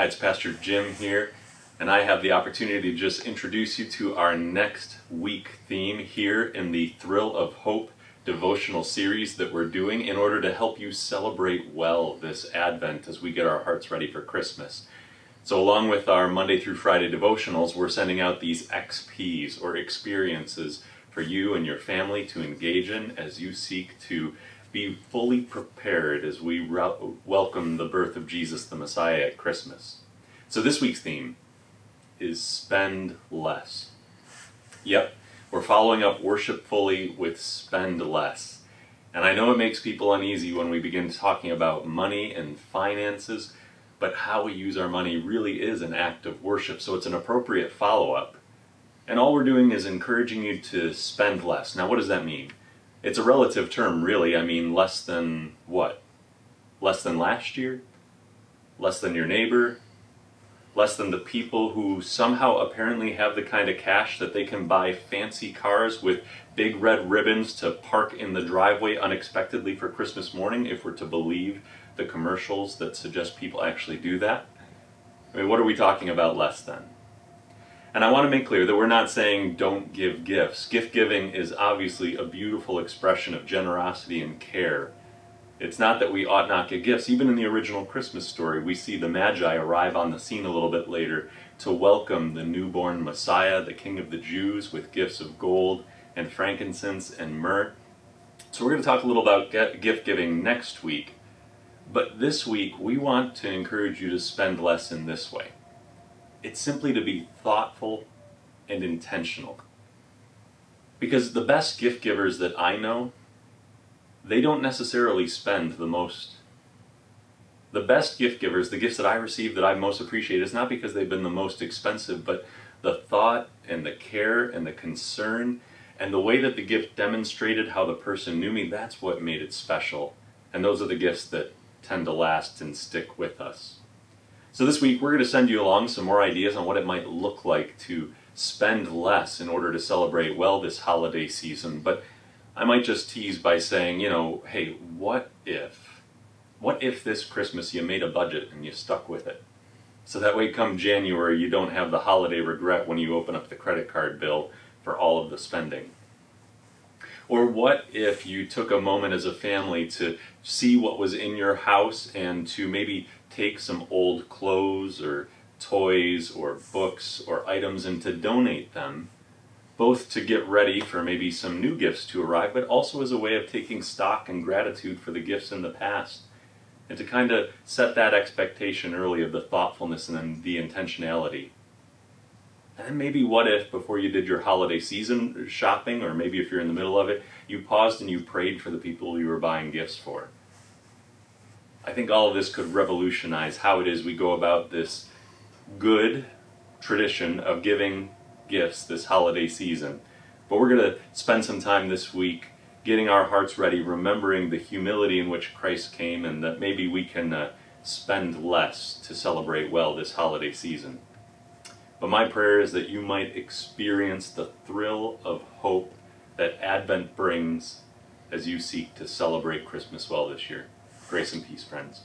Hi, it's Pastor Jim here, and I have the opportunity to just introduce you to our next week theme here in the Thrill of Hope devotional series that we're doing in order to help you celebrate well this Advent as we get our hearts ready for Christmas. So along with our Monday through Friday devotionals, we're sending out these XPs or experiences for you and your family to engage in as you seek to be fully prepared as we welcome the birth of Jesus the Messiah at Christmas. So this week's theme is spend less. Yep, we're following up worshipfully with spend less. And I know it makes people uneasy when we begin talking about money and finances, but how we use our money really is an act of worship, so it's an appropriate follow-up. And all we're doing is encouraging you to spend less. Now, what does that mean? It's a relative term, really. I mean, less than what? Less than last year? Less than your neighbor? Less than the people who somehow apparently have the kind of cash that they can buy fancy cars with big red ribbons to park in the driveway unexpectedly for Christmas morning, if we're to believe the commercials that suggest people actually do that? I mean, what are we talking about less than? And I want to make clear that we're not saying don't give gifts. Gift giving is obviously a beautiful expression of generosity and care. It's not that we ought not get gifts. Even in the original Christmas story, we see the Magi arrive on the scene a little bit later to welcome the newborn Messiah, the King of the Jews, with gifts of gold and frankincense and myrrh. So we're going to talk a little about gift giving next week. But this week, we want to encourage you to spend less in this way. It's simply to be thoughtful and intentional. Because the best gift givers that I know, they don't necessarily spend the most. The best gift givers, the gifts that I receive that I most appreciate, is not because they've been the most expensive, but the thought and the care and the concern and the way that the gift demonstrated how the person knew me, that's what made it special. And those are the gifts that tend to last and stick with us. So this week we're going to send you along some more ideas on what it might look like to spend less in order to celebrate well this holiday season. But I might just tease by saying, hey, what if this Christmas you made a budget and you stuck with it? So that way come January you don't have the holiday regret when you open up the credit card bill for all of the spending. Or what if you took a moment as a family to see what was in your house and to maybe take some old clothes or toys or books or items and to donate them, both to get ready for maybe some new gifts to arrive, but also as a way of taking stock and gratitude for the gifts in the past, and to kind of set that expectation early of the thoughtfulness and then the intentionality. And then maybe what if, before you did your holiday season shopping, or maybe if you're in the middle of it, you paused and you prayed for the people you were buying gifts for. I think all of this could revolutionize how it is we go about this good tradition of giving gifts this holiday season. But we're going to spend some time this week getting our hearts ready, remembering the humility in which Christ came, and that maybe we can spend less to celebrate well this holiday season. But my prayer is that you might experience the thrill of hope that Advent brings as you seek to celebrate Christmas well this year. Grace and peace, friends.